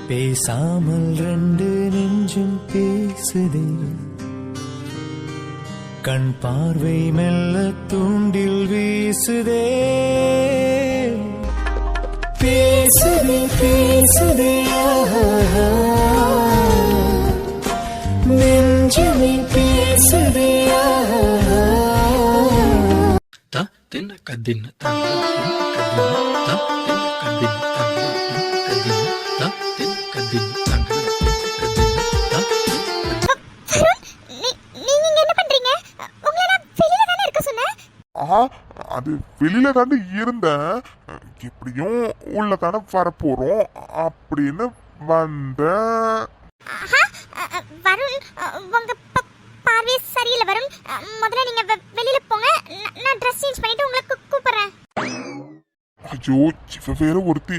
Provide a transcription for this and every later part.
பேசாமல் ரெண்டு நெஞ்சும் பேசுதே, கண் பார்வை மெல்ல தூண்டில் வீசுதே. பேசுதே பேசுதே நெஞ்சுமே பேசுதே. தின்ன கதின்ன தங்க அது வெளியில தானே இருந்தேன், எப்படியும் உள்ள தானே வரப்போறோம் அப்படின்னு வந்தேன். வருண், உங்க பார்வை சரியில்லை வருண். முதல்ல நீங்க வெளியில போங்க, நான் ட்ரெஸ் சேஞ்ச் பண்ணிட்டு உங்களுக்கு கூப்பிடுறேன். ஐயோ இவ வேற ஒருத்தி.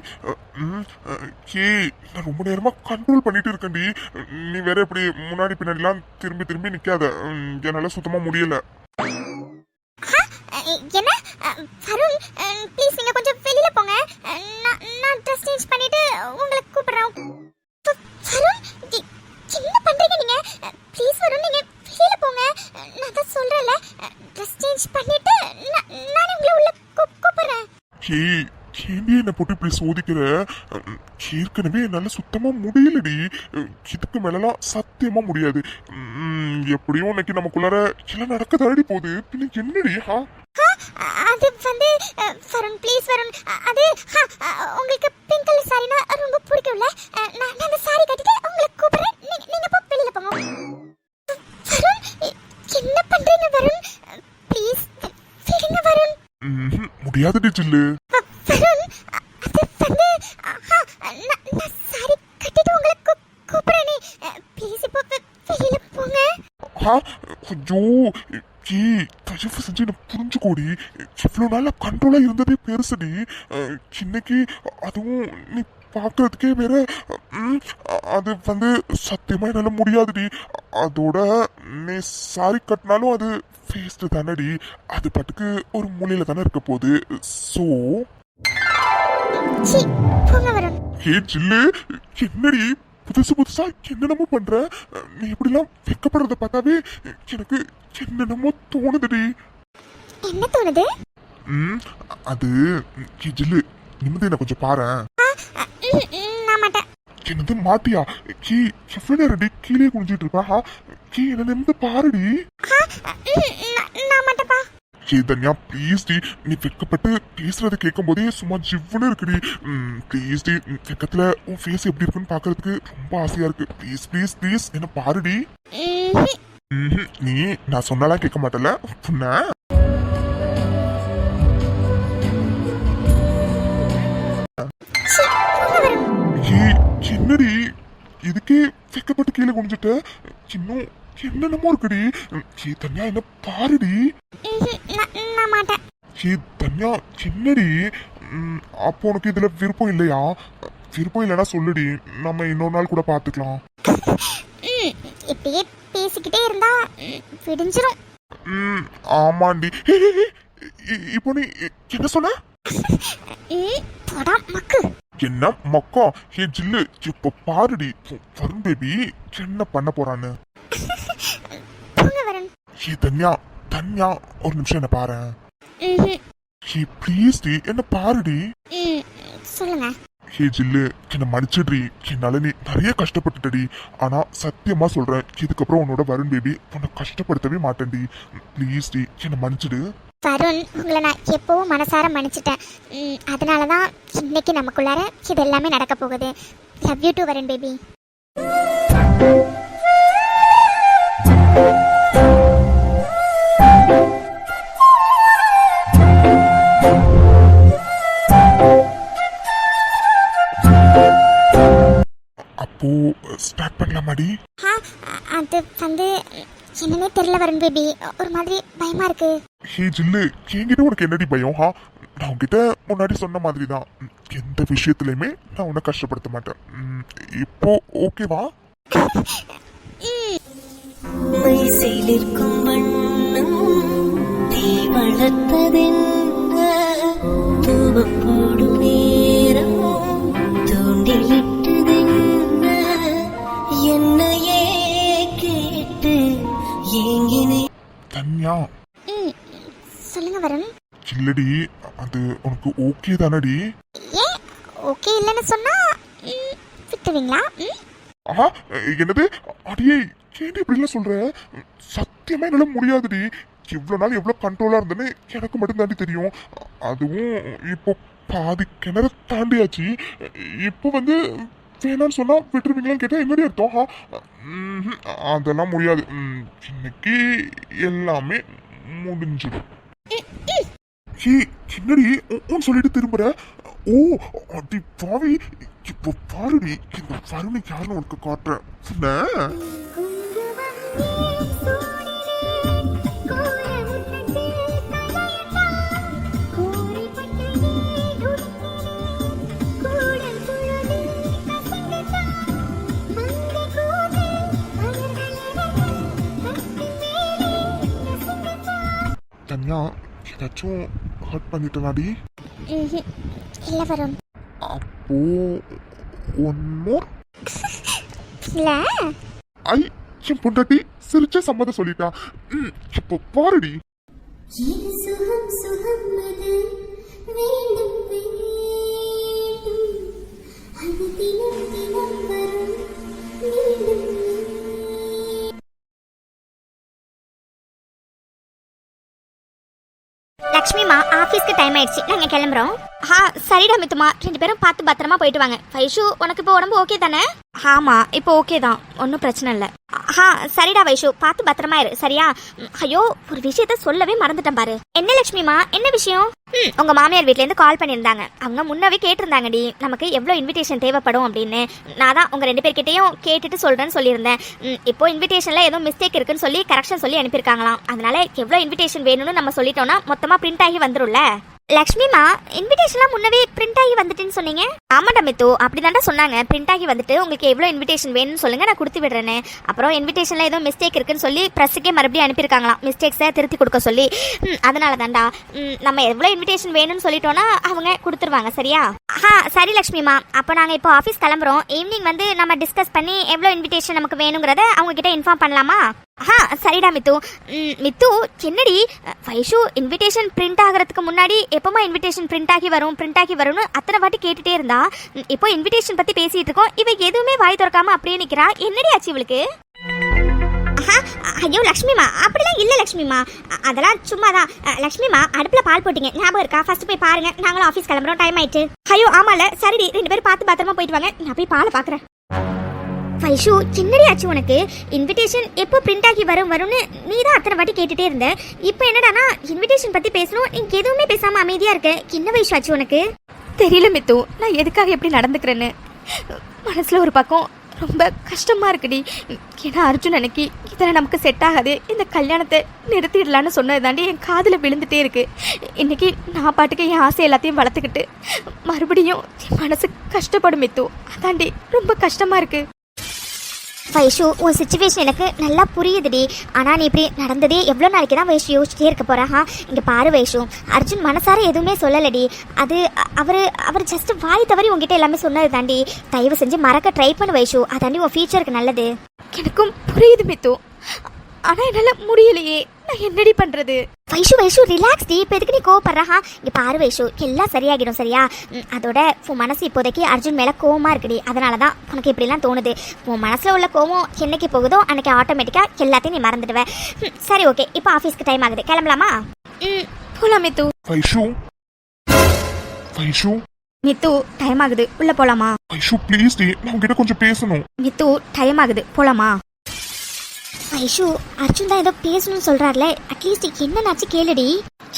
நான் ரொம்ப நேரமா கண்ட்ரோல் பண்ணிட்டு இருக்கேன்டி. நீ வேற இப்படி முன்னாடி பின்னாடிலாம் திரும்பி திரும்பி நிக்காத, என்னால சுத்தமா முடியல. என்ன வருண், ப்ளீஸ் நீங்க கொஞ்சம் வெளியில போங்க, நான் ட்ரெஸ் சேஞ்ச் பண்ணிட்டு உங்களுக்கு கூப்பிடுறேன். வருண், என்ன பண்றீங்க நீங்க? ப்ளீஸ் வருண், நீங்க வெளியில போங்க. நான் தான் சொல்றேன்ல, ட்ரெஸ் சேஞ்ச் பண்ணிட்டு நான் உங்களை உள்ள கூப்பிடுறேன். ஏண்டி என்ன போட்டு இப்படி சோதிக்கிற? ஏற்கனவே என்னால சுத்தமா முடியலடி, இதுக்கு மேலாம் சத்தியமா முடியாது. எப்படியும் இன்னைக்கு நமக்குள்ளார எல்லாம் நடக்கதாடி போகுது, பின்ன என்னடி? அது வந்து வருண், ப்ளீஸ் வருண், அது உங்களுக்கு பிங்க் கலர் சாரினா ரொம்ப பிடிக்கும்ல, நான் அந்த சாரி கட்டிட்டு உங்களுக்கு கூப்பிடுறேன், நீங்க போ வெளியில போங்க. வருண், என்ன பண்றீங்க வருண்? ப்ளீஸ் விடுங்க வருண். முடியாதுடி ஜில்லு. வருண், அது வந்து நான் சாரி கட்டிட்டு உங்களுக்கு கூப்பிடுறேனே, ப்ளீஸ் இப்போ வெளியில போங்க. ஐயோ தயவு செஞ்சு என்ன புரிஞ்சுக்கோடி, இவ்வளவு நாளா கண்ட்ரோலா இருந்ததே பெருசுடி. இன்னைக்கு அதுவும் நீ பாக்குறதுக்கே வேற, அது வந்து சத்தியமா என்னால முடியாதுடி. அதோட நீ சாரி கட்டினாலும் அது ஃபேஸ்ட் தானடி, அது பாட்டுக்கு ஒரு மூலையில தானே இருக்க போகுது. சோ ஹே ஜில்லு, என்னடி புதுசு புதுசா என்னென்னமோ பண்ற? நீ இப்படிலாம் வெக்கப்படுறத பார்த்தாவே எனக்கு என்னென்னமோ தோணுதுடி. என்ன தோணுது? அது ஜில்லு, நிம்மதி என்ன கொஞ்சம் பாரு. என்னது மாட்டியா? எவ்வளவு நேரடி கீழே குனிஞ்சிட்டு இருக்கா? என்ன நிமிந்து பாருடி. தன்யா ப்ளீஸ் டி, நீ வெக்கப்பட்டு பேசுறத கேட்கும் போதே சும்மா ஜிவ்வுன்னு இருக்குடி. ப்ளீஸ் டி, வெக்கத்துல உன் ஃபேஸ் எப்படி இருக்குன்னு பாக்குறதுக்கு ரொம்ப ஆசையா இருக்கு. ப்ளீஸ் ப்ளீஸ் ப்ளீஸ் என்ன பாருடி. நீ நான் சொன்னாலாம் கேட்க மாட்டல புண்ண. என்னடி இதுக்கே வெக்கப்பட்டு கீழே குனிஞ்சிட்ட? இன்னும் என்னென்னமோ இருக்குடி. தன்யா என்ன பாருடி. தன்யா என்னடி, அப்போ உனக்கு இதுல விருப்பம் இல்லையா? விருப்பம் இல்லைன்னா சொல்லுடி, நம்ம இன்னொரு நாள் கூட பாத்துக்கலாம். இப்படியே பேசிக்கிட்டே இருந்தா விடிஞ்சிரும். ஆமாண்டி. இப்போ நீ என்ன சொன்ன? என்ன மக்கா? ஹே ஜில்லு, இப்ப பாருடி வருண் பேபி என்ன பண்ண போறான்னு. தன்யா தன்யா ஒரு நிமிஷம் என்ன பாரு. ப்ளீஸ் டி என்ன பாருடி. சொல்லுங்க. ஹே ஜில்லு, என்ன மன்னிச்சிடுறி, என்னால நீ நிறைய கஷ்டப்பட்டுட்டடி. ஆனா சத்தியமா சொல்றேன், இதுக்கப்புறம் உன்னோட வருண் பேபி உன்னை கஷ்டப்படுத்தவே மாட்டேன்டி. ப்ளீஸ் டி என்ன மன்னிச்சிடு. வருண், உங்களை நான் எப்பவும் மனசார மன்னிச்சிட்டேன். அதனாலதான் இன்னைக்கு நமக்குள்ளார இது எல்லாமே நடக்க போகுது. Love you to Varun baby. அப்போ ஸ்டார்ட் பண்ணலாமாடி? அது வந்து என்னன்னே தெரியல வருண் பேபி, ஒரு மாதிரி பயமா இருக்கு. ஹே ஜில்லு, என்கிட்ட உனக்கு என்னடி பயம்? நான் உன்கிட்ட முன்னாடி சொன்ன மாதிரி தான், எந்த விஷயத்துலயுமே நான் உன்னை கஷ்டப்படுத்த மாட்டேன். இப்போ ஓகேவா? தூவப்போடும் நேரம் தூண்டிலிட்டதென்ன இல்லடி, அது உனக்கு ஓகே தானடி? ஏன் ஓகே இல்லைன்னு சொன்னா விட்டுவீங்களா? ஆஹா, என்னது? அடியே, ஏன் இப்படிலாம் சொல்ற? சத்தியமா என்னால முடியாதுடி. இவ்வளவு நாள் எவ்வளவு கண்ட்ரோலா இருந்தேன்னு எனக்கு மட்டும் தாண்டி தெரியும். அதுவும் இப்போ பாதி கிணறு தாண்டியாச்சு. இப்போ வந்து வேணான்னு சொன்னா விட்டுருவீங்களான்னு கேட்டா என்னடி அர்த்தம்? அதெல்லாம் முடியாது. இன்னைக்கு எல்லாமே முடிஞ்சிடும். என்னடி உன் சொல்லிட்டு திரும்புற? ஓ, அடி பாவி, இப்போ பாருடி, இந்த வருணுக்கு யாருன்னு உனக்கு காட்டுறேன். என்ன? தனியா ஏதாச்சும் ஹர்ட் பண்ணிட்டனாடி? இல்ல வரும். அப்போ ஒன் மோர். இல்ல ஐ, என் பொண்டாட்டி சிரிச்ச சம்மதம் சொல்லிட்டா. இப்போ பாருடி. இது சுகம் சுகம் அது வேண்டும் வேண்டும் அது தினம் தினம் வரும் மீண்டும் லக்ஷ்மிமா, ஆஃபீஸ்க்கு டைம் ஆயிடுச்சு, நாங்க கிளம்புறோம். சரிடா மித்துமா, 2 பேரும் பார்த்து பத்திரமா போயிட்டு வாங்க. வைஷு, உனக்கு இப்போ உடம்பு ஓகே தானே? ஆமா, இப்போ ஓகே தான், ஒன்றும் பிரச்சனை இல்லை. சரிடா வைஷு, பார்த்து பத்திரமா இரு, சரியா? ஐயோ, ஒரு விஷயத்த சொல்லவே மறந்துட்டேன் பாரு. என்ன லக்ஷ்மிமா, என்ன விஷயம்? உங்க மாமியார் வீட்ல இருந்து கால் பண்ணியிருந்தாங்க. அவங்க முன்னவே கேட்டிருந்தாங்கடி, நமக்கு எவ்வளோ இன்விடேஷன் தேவைப்படும் அப்படின்னு. நான் தான் உங்க 2 பேர்கிட்டையும் கேட்டுட்டு சொல்றேன்னு சொல்லியிருந்தேன். இப்போ இன்விடேஷன்ல ஏதோ மிஸ்டேக் இருக்குன்னு சொல்லி கரெக்ஷன் சொல்லி அனுப்பியிருக்காங்களாம். அதனால எவ்வளோ இன்விடேஷன் வேணும்னு நம்ம சொல்லிட்டோம்னா மொத்தமா பிரிண்ட் ஆகி வந்துரும்ல. லக்ஷ்மிமா, இன்விடேஷன்லாம் முன்னவே பிரிண்ட் ஆகி வந்துட்டுன்னு சொன்னீங்க? ஆமாடா மித்து, அப்படிதான்டா சொன்னாங்க. பிரிண்ட் ஆகி வந்துட்டு உங்களுக்கு எவ்வளோ இன்விடேஷன் வேணும்னு சொல்லுங்க, நான் கொடுத்து விடுறேன்னு. அப்புறம் இன்விடேஷன்ல ஏதோ மிஸ்டேக் இருக்குன்னு சொல்லி ப்ரெஸ்ஸுக்கே மறுபடியும் அனுப்பியிருக்காங்களாம், மிஸ்டேக்ஸை திருத்தி கொடுக்க சொல்லி. அதனால தான்டா நம்ம எவ்வளோ இன்விடேஷன் வேணும்னு சொல்லிட்டோம்னா அவங்க கொடுத்துருவாங்க, சரியா? சரி லக்ஷ்மிமா, அப்போ நாங்கள் இப்போ ஆஃபீஸ் கிளம்புறோம். ஈவினிங் வந்து நம்ம டிஸ்கஸ் பண்ணி எவ்வளோ இன்விடேஷன் நமக்கு வேணுங்கிறத அவங்க கிட்ட இன்ஃபார்ம் பண்ணலாமா? சரிடா மித்து. மித்து, என்னடி வைஷு இன்விடேஷன் பிரிண்ட் ஆகிறதுக்கு முன்னாடி எப்பமா இன்விடேஷன் பிரிண்ட் ஆகி வரும்னு அத்தனை வாட்டி கேட்டுட்டே இருந்தா. இப்போ இன்விடேஷன் பத்தி பேசிட்டு இருக்கோம், இவ எதுவுமே வாய் திறக்காம அப்படியே நிக்கிறா. என்னடி ஆச்சு இவளுக்கு? ஐயோ லக்ஷ்மிமா, அப்படிலாம் இல்லை லக்ஷ்மிமா, அதெல்லாம் சும்மாதான். லக்ஷ்மிமா, அடுப்பில் பால் போட்டீங்க ஞாபகம் இருக்கா? ஃபர்ஸ்ட் போய் பாருங்க, நாங்களும் ஆஃபீஸ் கிளம்புறோம், டைம் ஆயிடுச்சு. ஐயோ ஆமால, சரிடி, 2 பேரும் பார்த்து பத்திரமா போயிட்டு வாங்க, நான் போய் பாலை பார்க்குறேன். வைஷு, என்னடி ஆச்சு உனக்கு? இன்விடேஷன் எப்போ பிரிண்ட் ஆகி வரும்னு நீ தான் அத்தனை வாட்டி கேட்டுட்டே இருந்த. இப்போ என்னடானா இன்விடேஷன் பத்தி பேசணும், நீ எதுவுமே பேசாம அமைதியா இருக்க. என்ன வைஷு ஆச்சு உனக்கு? தெரியல மித்து, நான் எதுக்காக எப்படி நடந்துக்கிறேன்னு மனசுல ஒரு பக்கம் ரொம்ப கஷ்டமா இருக்குடி. ஏன்னா அர்ஜுன் அன்னைக்கு இதெல்லாம் நமக்கு செட் ஆகாது, இந்த கல்யாணத்தை நிறுத்திடலான்னு சொன்னது தாண்டி என் காதில் விழுந்துட்டே இருக்கு. இன்னைக்கு நான் பாட்டுக்கு என் ஆசை எல்லாத்தையும் வளர்த்துக்கிட்டு மறுபடியும் என் மனசு கஷ்டப்படும் மித்து. அதாண்டி ரொம்ப கஷ்டமா இருக்கு. வைஷு, உன் சுச்சுவேஷன் எனக்கு நல்லா புரியுதுடி. ஆனால் நீ இப்படி நடந்ததே எவ்வளோ நாளைக்கு தான் வைஷு யோசிச்சுட்டே இருக்க போகிறா? இங்கே பாரு வைஷு, அர்ஜுன் மனசார எதுவுமே சொல்லலடி. அது அவர் ஜஸ்ட் வாய் தவறி உங்ககிட்ட எல்லாமே சொன்னது தாண்டி. தயவு செஞ்சு மறக்க ட்ரை பண்ணு வைஷு, அதாண்டி உன் ஃபியூச்சருக்கு நல்லது. எனக்கும் புரியுது மித்து, ஆனால் என்னால் முடியலையே, நான் என்னடி பண்ணுறது? வைஷு ரிலாக்ஸ் டி, இப்போ எதுக்கு நீ கோவப்படுறா? இங்கே பாரு வைஷு, எல்லாம் சரியாகிடும், சரியா? அதோட உன் மனசு இப்போதைக்கு அர்ஜுன் மேலே கோவமாக இருக்குடி. அதனால தான் உனக்கு இப்படிலாம் தோணுது. உன் மனசில் உள்ள கோவம் என்னைக்கு போகுதோ அன்னைக்கு ஆட்டோமேட்டிக்காக எல்லாத்தையும் நீ மறந்துடுவேன். சரி ஓகே, இப்போ ஆஃபீஸ்க்கு டைம் ஆகுது, கிளம்பலாமா? போலாம் மித்து. வைஷு மித்து, டைம் ஆகுது, உள்ள போலாமா? வைஷு ப்ளீஸ் டி, நான் உங்ககிட்ட கொஞ்சம் பேசணும். மித்து, டைம் ஆகுது, போலாமா? வைஷு, அர்ஜுன் தான் ஏதோ பேசணும்னு சொல்றாருல, அட்லீஸ்ட் என்னன்னாச்சு கேளுடி.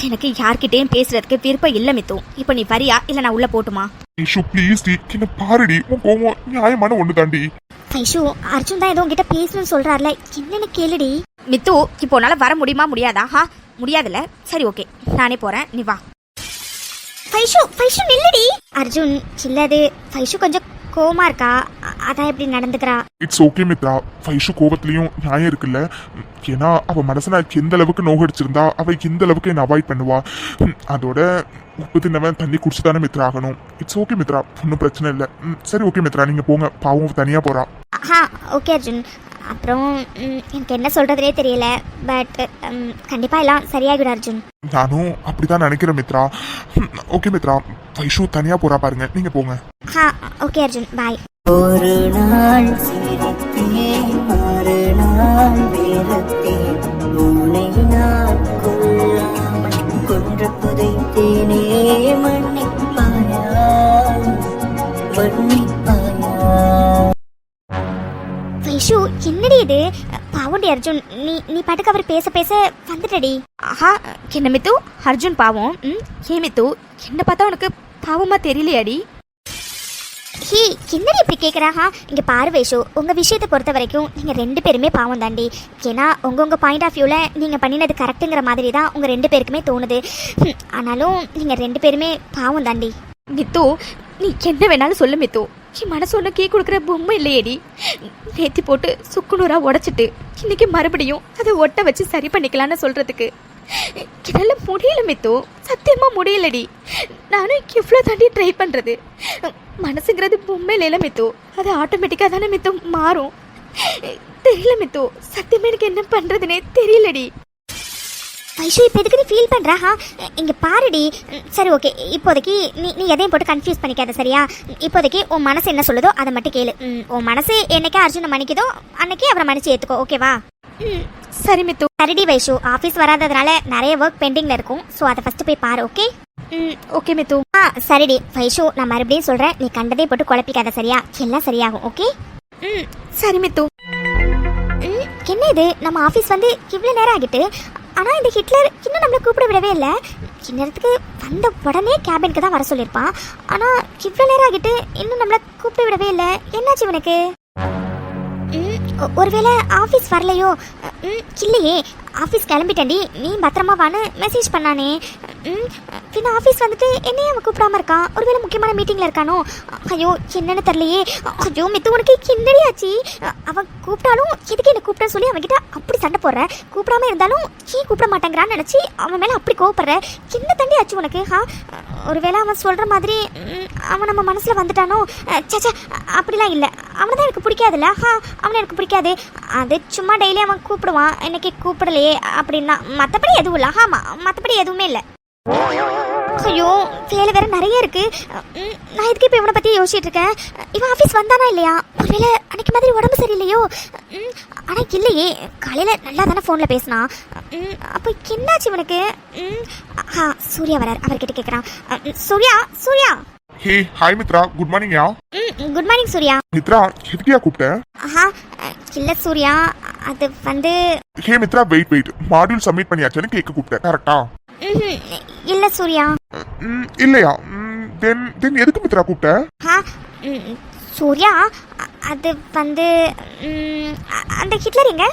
எனக்கு யார்கிட்டயும் பேசுறதுக்கு விருப்பம் இல்ல மித்து. இப்போ நீ வரியா இல்ல நான் உள்ள போட்டுமா? வைஷு ப்ளீஸ் டி, என்ன பாருடி, உன் கோவம் நியாயமான ஒண்ணு தாண்டி. வைஷு, அர்ஜுன் தான் ஏதோ உங்ககிட்ட பேசணும்னு சொல்றாருல, என்னன்னு கேளுடி. மித்து, இப்போ உன்னால வர முடியுமா? முடியாதா? முடியாதுல்ல, சரி ஓகே, நானே போறேன், நீ வா. வைஷு நில்லுடி. அர்ஜுன் இல்லது, வைஷு கொஞ்சம் கோவமா இருக்கா, அதான் எப்படி நடந்துக்கிறா. இட்ஸ் ஓகே மித்ரா, வைஷு கோவத்திலையும் நியாயம் இருக்குல்ல. ஏன்னா அவ மனசை நான் எந்த அளவுக்கு நோகடிச்சிருந்தா அவ இந்த அளவுக்கு என்ன அவாய்ட் பண்ணுவா. அதோட உப்பு தின்னவன் தண்ணி குடிச்சுதானே மித்ரா ஆகணும். இட்ஸ் ஓகே மித்ரா, ஒன்றும் பிரச்சனை இல்லை. சரி ஓகே மித்ரா, நீங்க போங்க, பாவம் தனியா போறா. ஓகே அர்ஜுன், அப்புறம் எனக்கு என்ன சொல்கிறதுனே தெரியல. பட் கண்டிப்பாக எல்லாம் சரியாகிடும் அர்ஜுன். நானும் அப்படிதான் நினைக்கிறேன் மித்ரா. ஓகே மித்ரா, வைஷு தனியா போறா பாருங்க, நீங்க போங்க. ஓகே அர்ஜுன், பாய். ஒரு நாள் சிரித்தேன், மறுநாள் வெறுத்தேன், உன்னை நான் கொல்லாமல் கொன்று புதைத்தேனே. மன்னிப்பாயா, மன்னிப்பாயா. வைஷு, என்னடி இது? பாவண்டி அர்ஜுன், நீ பாட்டுக்கு அவர் பேச பேச வந்துட்டடி. என்ன மித்து, அர்ஜுன் பாவம்? ஏ மித்து, என்ன பார்த்தா உனக்கு பாவமா தெரியலையாடி? ஹே, என்னடி இப்படி கேட்குறாங்க? இங்கே பாரு வைஷு, உங்கள் விஷயத்தை பொறுத்த வரைக்கும் நீங்கள் 2 பேருமே பாவம் தாண்டி. ஏன்னா உங்கள் பாயிண்ட் ஆஃப் வியூவில் நீங்கள் பண்ணினது கரெக்டுங்கிற மாதிரி தான் உங்கள் 2 பேருக்குமே தோணுது. ஆனாலும் நீங்கள் 2 பேருமே பாவம் தாண்டி. மித்து, நீ என்ன வேணாலும் சொல்லு மித்து. என் மனசு ஒன்று கீ கொடுக்குற பொம்மை இல்லையேடி. நேத்தி போட்டு சுக்குநூறா உடைச்சிட்டு இன்னைக்கு மறுபடியும் அதை ஒட்ட வச்சு சரி பண்ணிக்கலான்னு சொல்றதுக்கு என்னால் முடியல மித்து, சத்தியமா முடியலடி. நானும் எவ்வளோ தாண்டி ட்ரை பண்ணுறது. மனசுங்கிறது பொம்மை இல்லைல மித்து, அது ஆட்டோமேட்டிக்காக தானே மித்து மாறும். தெரியல மித்து, சத்தியமா எனக்கு என்ன பண்ணுறதுனே தெரியலடி. வைஷு, இப்போ எதுக்கு நீ ஃபீல் பண்ணுறா? இங்கே பாருடி. சரி ஓகே, இப்போதைக்கு நீ எதையும் போட்டு கன்ஃபியூஸ் பண்ணிக்காத, சரியா? இப்போதைக்கு உன் மனசு என்ன சொல்லுதோ அதை மட்டும் கேளு. உன் மனசு என்னைக்கே அர்ஜுனை மன்னிக்குதோ அன்னைக்கே அவரை மன்னிச்சு ஏற்றுக்கோ, ஓகேவா? சரி மித்து. சரிடி வைஷு, ஆஃபீஸ் வராததுனால நிறைய ஒர்க் பெண்டிங்கில் இருக்கும். ஸோ அதை ஃபஸ்ட்டு போய் பாரு, ஓகே? ஓகே மித்து. சரிடி வைஷு, நான் மறுபடியும் சொல்கிறேன், நீ கண்டதே போட்டு குழப்பிக்காத, சரியா? எல்லாம் சரியாகும், ஓகே? சரி மித்து. என்ன இது, நம்ம ஆஃபீஸ் வந்து இவ்வளோ நேரம் ஆகிட்டு, ஆனால் இந்த ஹிட்லர் இன்னும் நம்மளை கூப்பிட விடவே இல்லை. இந்நேரத்துக்கு வந்த உடனே கேபினுக்கு தான் வர சொல்லியிருப்பான். ஆனால் இவ்வளோ நேரம் ஆகிட்டு இன்னும் நம்மளை கூப்பிட விடவே இல்லை. என்னாச்சு உனக்கு? ஒருவேளை ஆஃபீஸ் வரலையோ? இல்லையே, ஆஃபீஸ் கிளம்பிட்டேன்டி, நீ பத்திரமா வான்னு மெசேஜ் பண்ணானே. பின்ன ஆஃபீஸ் வந்துட்டு என்னையே அவன் கூப்பிடாம இருக்கான். ஒருவேளை முக்கியமான மீட்டிங்கில் இருக்கானோ? ஐயோ, என்னன்னு தெரியலையே. ஐயோ மித்து, உனக்கு என்னடி ஆச்சு? அவன் கூப்பிட்டாலும் எதுக்கு என்ன கூப்பிட சொல்லி அவன்கிட்ட அப்படி சண்டை போடுற? கூப்பிடாம இருந்தாலும் கூப்பிட மாட்டேங்கிறான்னு நினச்சி அவன் மேலே அப்படி கோவப்படுற. என்ன தண்டி ஆச்சு உனக்கு? ஒருவேளை அவன் சொல்கிற மாதிரி அவன் நம்ம மனசில் வந்துட்டானோ? சச்சா, அப்படிலாம் இல்லை. அவனை தான் எனக்கு பிடிக்காதுல்ல. அவனை எனக்கு பிடிக்காது. அது சும்மா டெய்லி அவன் கூப்பிடுவான், இன்னைக்கு கூப்பிடலையே அப்படின்னா. மற்றபடி எதுவும் இல்லை. மற்றபடி எதுவுமே இல்லை. ஐயோ, வேலை வேற நிறைய இருக்கு. நான் இதுக்கு இப்போ இவனை பற்றி யோசிச்சுட்டு இருக்கேன். இவன் ஆஃபீஸ் வந்தானா இல்லையா? ஒருவேளை அன்னைக்கு மாதிரி உடம்பு சரியில்லையோ? ஆனால் இல்லையே, காலையில் நல்லா தானே ஃபோனில் பேசினான். அப்போ என்னாச்சு இவனுக்கு? சூர்யா வரார், அவர்கிட்ட கேட்குறான். Surya. Hey, hi Mitra, good morning. Yeah good morning Surya. Mitra, எதுக்கியா கூப்பிட்ட? இல்லை சூர்யா, அது வந்து. Hey Mitra, wait, module submit பண்ணியாச்சுன்னு கேட்க கூப்பிட்டேன், கரெக்டா? இல்லை சூர்யா. இல்லையா? தென் எதுக்கு மித்ரா கூப்பிட்ட? சூர்யா, அது வந்து அந்த ஹிட்லர் எங்க?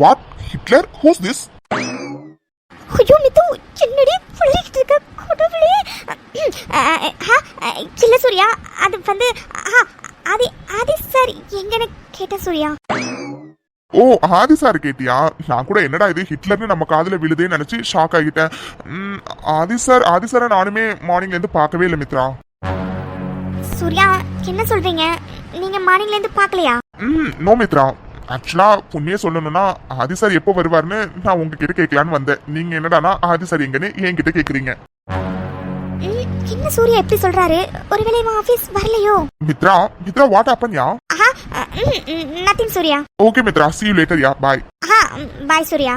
What Hitler? Who's this? ஐயோ மித்து, என்னடி புள்ளிக்கிட்டு இருக்க கடவுளே. இல்லை சூர்யா, அது வந்து ஆதி சார் எங்கன்னு கேட்ட சூர்யா. ஓ, ஆதி சார் கேட்டியா? நான் கூட என்னடா இது ஹிட்லர்னு நம்ம காதுல விழுதேன்னு நினைச்சு ஷாக் ஆகிட்டேன். ஆதி சாரை நானுமே மார்னிங்ல இருந்து பார்க்கவே இல்லை மித்ரா. சூர்யா, என்ன சொல்றீங்க? நீங்க மார்னிங்ல இருந்து பார்க்கலையா? நோ மித்ரா. ஆக்சுவலா உண்மையே சொல்லணும்னா ஆதி சார் எப்போ வருவார்னு நான் உங்ககிட்ட கேட்கலான்னு வந்தேன். நீங்க என்னடானா ஆதி சார் எங்கன்னு என்கிட்ட கேக்குறீங்க. என்ன சூர்யா எப்படி சொல்றாரு? ஒருவேளை இவன் ஆபீஸ் வரலையோ? Mitra, what happen? Yeah nothing Surya. Okay Mitra, see you later. Yeah bye. Bye Surya.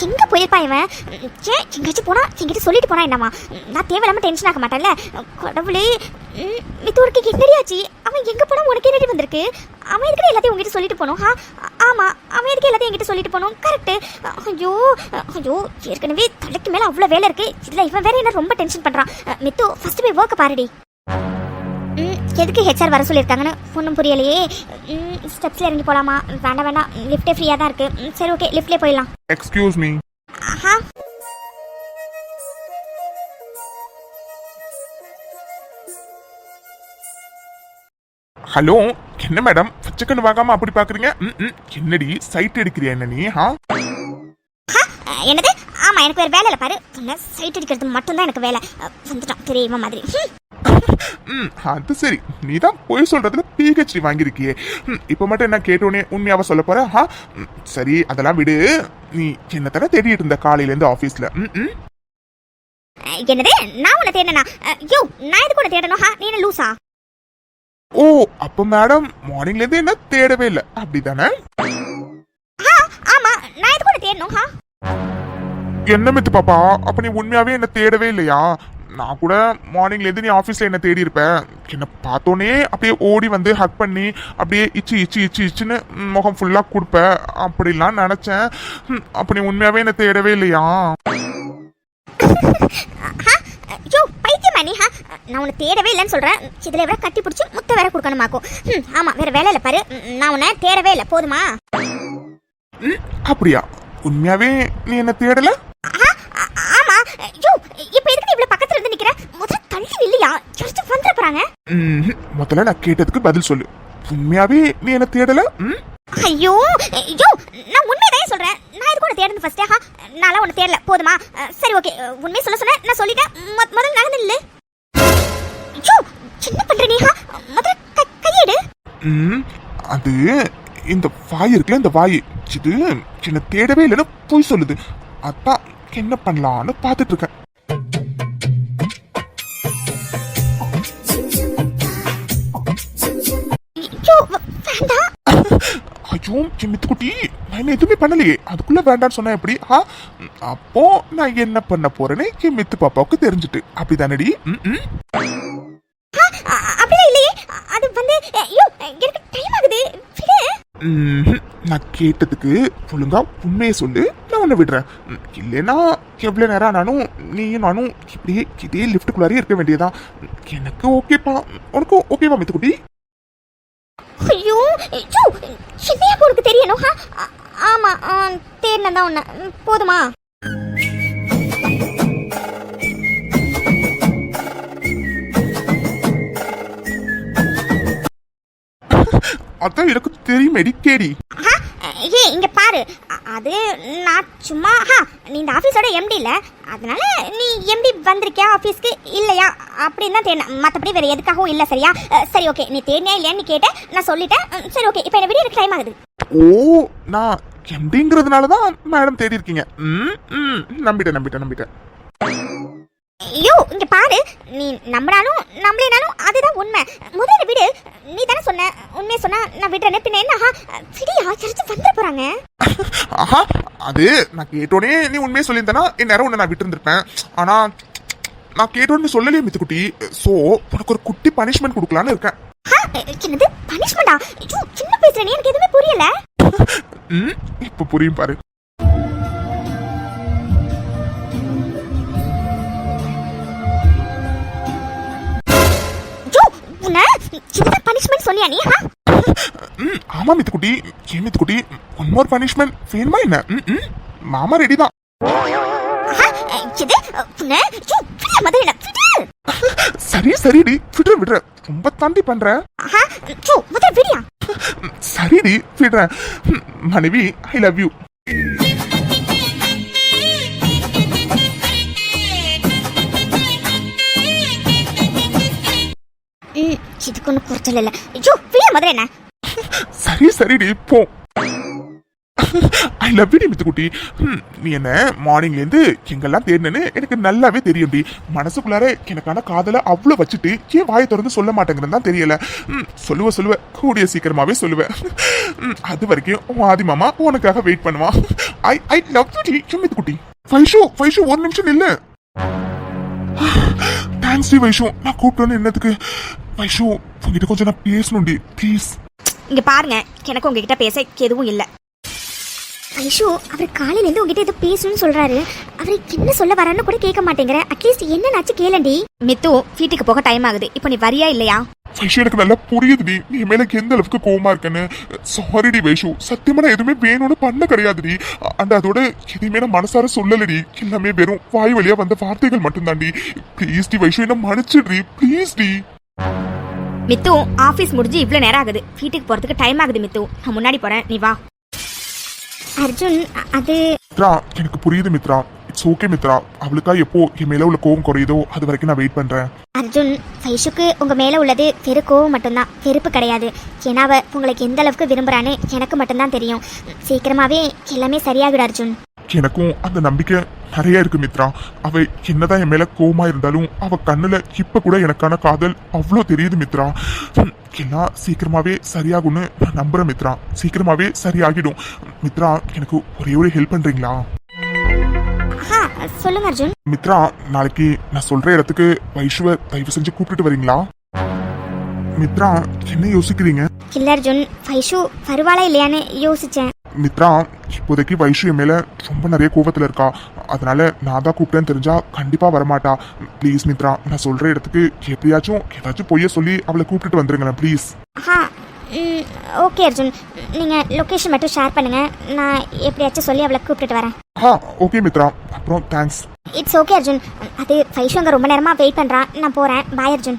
எங்க போயிருப்பா இவன்? எங்கேயாச்சும் போனா என்கிட்ட சொல்லிட்டு போனா என்னமா? நான் தேவையில்லாம டென்ஷன் ஆக மாட்டேன்ல. கடவுளே, மித்தூருக்கு என்னடியாச்சு? அவன் எங்க போனா உனக்கு என்னடி வந்திருக்கு? அவன் எதுக்கு எல்லாத்தையும் உங்ககிட்ட சொல்லிட்டு போனோம்? ஆமா, அவன் எதுக்கு எல்லாத்தையும் என்கிட்ட சொல்லிட்டு போனோம்? கரெக்ட். ஐயோ, ஏற்கனவே தலைக்கு மேல அவ்வளவு வேலை இருக்கு. இல்ல இவன் வேற என்ன ரொம்ப டென்ஷன் பண்றான். மித்து, ஃபர்ஸ்ட் போய் ஒர்க்க பாருடி. எதுக்கு ஹெச்ஆர் வர சொல்லியிருக்காங்கன்னு ஒன்றும் புரியலையே. ஸ்டெப்ஸ்ல இறங்கி போலாமா? வேண்டாம், லிஃப்டே ஃப்ரீயா தான் இருக்கு. சரி ஓகே, லிஃப்ட்லேயே போயிடலாம். Excuse me. ஹலோ, என்ன மேடம் பச்சைக்கண்ணு வாங்காம அப்படி பாக்குறீங்க? என்னடி சைட் எடுக்கிறியா என்ன நீ? என்னது? ஆமா, எனக்கு வேற வேலை இல்லை பாரு. சைட் அடிக்கிறது மட்டும்தான் எனக்கு வேலை. வந்துட்டான் தெரியுமா மாதிரி. அது சரி, நீ தான் பொய் சொல்றதுல PhD வாங்கியிருக்கியே. இப்ப மட்டும் என்ன கேட்டோன்னே உண்மையாவ சொல்ல போற? சரி, அதெல்லாம் விடு. நீ என்ன தானே தேடிட்டு இருந்த காலையில இருந்து ஆபீஸ்ல? என்னது? நான் உன்னை தேடனா? யோ, நான் எதுக்கு உன்னை தேடணும்? நீ என்ன லூசா? ஓ, அப்ப மேடம் மார்னிங்ல இருந்து என்ன தேடவே இல்லை அப்படிதானே? ஆமா, நான் எதுக்கு உன்னை தேடணும்? என்ன மித்து பாப்பா, அப்ப நீ உண்மையாவே என்ன தேடவே இல்லையா? நான் கூட மார்னிங்ல இருந்து நீ ஆபீஸ்ல என்ன தேடி இருப்ப. என்ன பார்த்தோன்னே அப்படியே ஓடி வந்து ஹக் பண்ணி அப்படியே இச்சு இச்சு இச்சு இச்சுன்னு முகம் ஃபுல்லா கொடுப்ப அப்படிலாம் நினைச்சேன். அப்ப நீ உண்மையாவே என்ன தேடவே இல்லையா? யோ, பைத்தியமா நீ? நான் உன்னை தேடவே இல்லைன்னு சொல்றேன். இதுல வேற கட்டி பிடிச்சி முட்டை வேற கொடுக்கணுமாக்கும். ஆமா, வேற வேலை இல்ல பாரு. நான் உன்னை தேடவே இல்லை, போதுமா? அப்படியா? உண்மையாவே நீ என்ன தேடல? ஆமா. யோ, இப்ப எதுக்கு நீ இவ்வளவு பக்கத்துல இருந்து நிக்கிற? முதல்ல தள்ளி இல்லையா? யாராச்சும் வந்துட போறாங்க. முதல்ல நான் கேட்டதுக்கு பதில் சொல்லு. உண்மையாவே நீ என்ன தேடல? ஐயோ, யோ, நான் உண்மையதான் சொல்றேன். நான் எதுக்கு உன்னை தேடுறது ஃபர்ஸ்ட்? நான் உன்னை தேடல, போதுமா? சரி, ஓகே, உண்மையை சொல்ல சொன்ன, நான் சொல்லிட்டேன். முதல்ல நடந்து இல்ல. யோ, என்ன பண்ற நீ? முதல்ல கையெடு. அது இந்த வாய் இருக்குல்ல, இந்த வாய் இது என்ன தேடவே இல்லைன்னு போய் சொல்லுது. அதான் என்ன பண்ணலான்னு பார்த்துட்டு இருக்கேன். ஐயோ, சின்னத்துக்குட்டி, நான் எதுவுமே பண்ணலையே. அதுக்குள்ள வேண்டான்னு சொன்னா எப்படி? அப்போ நான் என்ன பண்ண போறேன்னு என் மித்து பாப்பாவுக்கு தெரிஞ்சுட்டு அப்படிதானடி? அப்படியே இல்லையே. அது வந்து ஐயோ, எனக்கு டைம் ஆகுது. நான் கேட்டதுக்கு ஒழுங்கா உண்மையை சொல்லு, நான் உன்னை விடுறேன். இல்லைன்னா எவ்வளவு நேரம் ஆனாலும் நீயும் நானும் இப்படியே இதே லிஃப்ட்டுக்குள்ளாரே இருக்க வேண்டியதான். எனக்கு ஓகேப்பா, உனக்கு ஓகேவா மித்துக்குட்டி? ஐயோ, சின்னையா உனக்கு தெரியணும்? ஆமா, தேடினதான் உன்னை, போதுமா? அதான் எனக்கு தெரியுமேடி, கேடி. ஏ, இங்க பாரு. அது நான் சும்மா நீ இந்த ஆபீஸோட எம்டி இல்ல, அதனால நீ எம்டி வந்திருக்கியா ஆபீஸ்க்கு இல்லையா அப்படின்னு தான் தேடின. மற்றபடி வேற எதுக்காகவும் இல்ல, சரியா? சரி, ஓகே, நீ தேடினியா இல்லையான்னு கேட்டேன், நான் சொல்லிட்டேன். சரி, ஓகே, இப்போ என்ன விட எனக்கு டைம் ஆகுது. ஓ, நான் எம்டிங்கிறதுனாலதான் மேடம் தேடி இருக்கீங்க. நம்பிட்டேன். ஐயோ, இங்க பாரு. நீ நம்பினாலும் நம்பலினாலும் அதுதான் உண்மை. முதல்ல விடு. நீ தானே சொன்ன, உண்மையை சொன்னா நான் விடுறேன்னு. பின்ன என்ன? விடியா, யாராச்சும் வந்துட போறாங்க. அது நான் கேட்டோடனே நீ உண்மையை சொல்லியிருந்தேன்னா இந்நேரம் உன்னை நான் விட்டு இருந்திருப்பேன். ஆனா நான் கேட்டோன்னு சொல்லலையே மித்துக்குட்டி. சோ உனக்கு ஒரு குட்டி பனிஷ்மெண்ட் கொடுக்கலான்னு இருக்கேன். என்னது பனிஷ்மெண்டா? ஐயோ, சின்ன பேசுற நீ, எனக்கு எதுவுமே புரியல. இப்ப புரியும் பாரு. பனிஷ்மெண்ட் சொன்னியா நீ? ஆமா மித்துக்குட்டி. ஏன் மித்துக்குட்டி, ஒன் மோர் பனிஷ்மெண்ட் வேணுமா என்ன? மாமா ரெடி தான். சரி சரிடி, விடுற ரொம்ப தாண்டி பண்ற. சரிடி, விடுறேன். மனைவி, ஐ லவ் யூ. இதுக்கு ஒன்றும் குறைச்சல் இல்லை. ஐயோ, விட முதல்ல என்ன? சரி சரிடி, போ. ஐ லவ் யூ மித்துக்குட்டி. நீ என்ன மார்னிங்ல இருந்து எங்கெல்லாம் தேடினு எனக்கு நல்லாவே தெரியும்டி. மனசுக்குள்ளார எனக்கான காதலை அவ்வளவு வச்சுட்டு ஏன் வாயை திறந்து சொல்ல மாட்டேங்கிறது தான் தெரியல. சொல்லுவ கூடிய சீக்கிரமாவே சொல்லுவேன். அது வரைக்கும் ஆதி மாமா உனக்காக வெயிட் பண்ணுவான். ஐ லவ் யூ மித்துக்குட்டி. வைஷு ஒரு நிமிஷம் இல்ல. தேங்க்ஸ் டி வைஷு, நான் கூப்பிட்டோன்னு என்னதுக்கு? வைஷு, உங்ககிட்ட கொஞ்சம் நான் பேசணும்டி, ப்ளீஸ். இங்க பாருங்க, எனக்கு உங்ககிட்ட பேச எதுவும் இல்ல. வைஷு, அவர் காலையில இருந்து உங்ககிட்ட ஏதோ பேசணும்னு சொல்றாரு. அவர் என்ன சொல்ல வரான்னு கூட கேட்க மாட்டேங்கிற. அட்லீஸ்ட் என்னன்னாச்சு கேளண்டி. மித்து, வீட்டுக்கு போக டைம் ஆகுது. இப்போ நீ வரியா இல்லையா? வைஷு, எனக்கு நல்லா புரியுதுடி நீ மேல எந்த அளவுக்கு கோவமா இருக்கன்னு. சாரிடி வைஷு, சத்தியமா நான் எதுவுமே வேணும்னு பண்ண கிடையாதுடி. அண்ட் அதோட எதுவுமே நான் மனசார சொல்லலடி. எல்லாமே வெறும் வாய் வழியா வந்த வார்த்தைகள் மட்டும்தான்டி. ப்ளீஸ் டி வைஷு, என்ன மன்னிச்சிடுறி, ப்ளீஸ் டி. மித்து, ஆபீஸ் முடிஞ்சு இவ்வளவு நேரம் ஆகுது. வீட்டுக்கு போறதுக்கு டைம் ஆகுது மித்து. நான் முன்னாடி போறேன், நீ வா. அர்ஜுன், அது மித்ரா, எனக்கு புரியுது மித்ரா. It's okay Mitra. அவளுக்கா எப்போ என் மேல உள்ள கோவம் குறையுதோ அது வரைக்கும் நான் வெயிட் பண்றேன். அர்ஜுன், வைஷுக்கு உங்க மேல உள்ளது வெறு கோவம் மட்டும்தான், வெறுப்பு கிடையாது. ஏன்னா அவ உங்களுக்கு எந்த அளவுக்கு விரும்புறான்னு எனக்கு மட்டும்தான் தெரியும். சீக்கிரமாவே எல்லாமே சரியாகிடும் அர்ஜுன். எனக்கும் அந்த நம்பிக்கை நிறைய இருக்கு மித்ரா. அவ என்னதான் என் மேல கோவமா இருந்தாலும் அவ கண்ணுல இப்ப கூட எனக்கான காதல் அவ்வளோ தெரியுது மித்ரா. எல்லாம் சீக்கிரமாவே சரியாகும்னு நான் நம்புறேன் மித்ரா. சீக்கிரமாவே சரியாகிடும். மித்ரா, எனக்கு ஒரே ஒரு ஹெல்ப் பண்றீங்களா? சொல்லுங்க அர்ஜுன். மித்ரா, நாளைக்கு நான் சொல்ற இடத்துக்கு வைஷுவ தயவு செஞ்சு கூப்பிட்டுட்டு வரீங்களா? மித்ரா, என்ன யோசிக்கிறீங்க? இல்ல அர்ஜுன், வைஷு வருவாளா இல்லையான்னு யோசிச்சேன். மித்ரா, இப்போதைக்கு வைஷு என் மேல ரொம்ப நிறைய கோபத்துல இருக்கா. அதனால நான் தான் கூப்பிட்டேன்னு தெரிஞ்சா கண்டிப்பா வரமாட்டா. ப்ளீஸ் மித்ரா, நான் சொல்ற இடத்துக்கு எப்படியாச்சும் ஏதாச்சும் பொய்ய சொல்லி அவளை கூப்பிட்டுட்டு வந்துருங்களேன் ப்ளீஸ். ஓகே அர்ஜுன், நீங்க லொகேஷன் மட்டும் ஷேர் பண்ணுங்க. நான் எப்படியாச்சும் சொல்லி அவளை கூப்பிட்டுட்டு வரேன். ஓகே மித்ரா, அப்புறம் தேங்க்ஸ். It's okay Arjun. அது வைஷு அங்க ரொம்ப நேரமா வெயிட் பண்றான். நான் போறேன். பாய் அர்ஜுன்.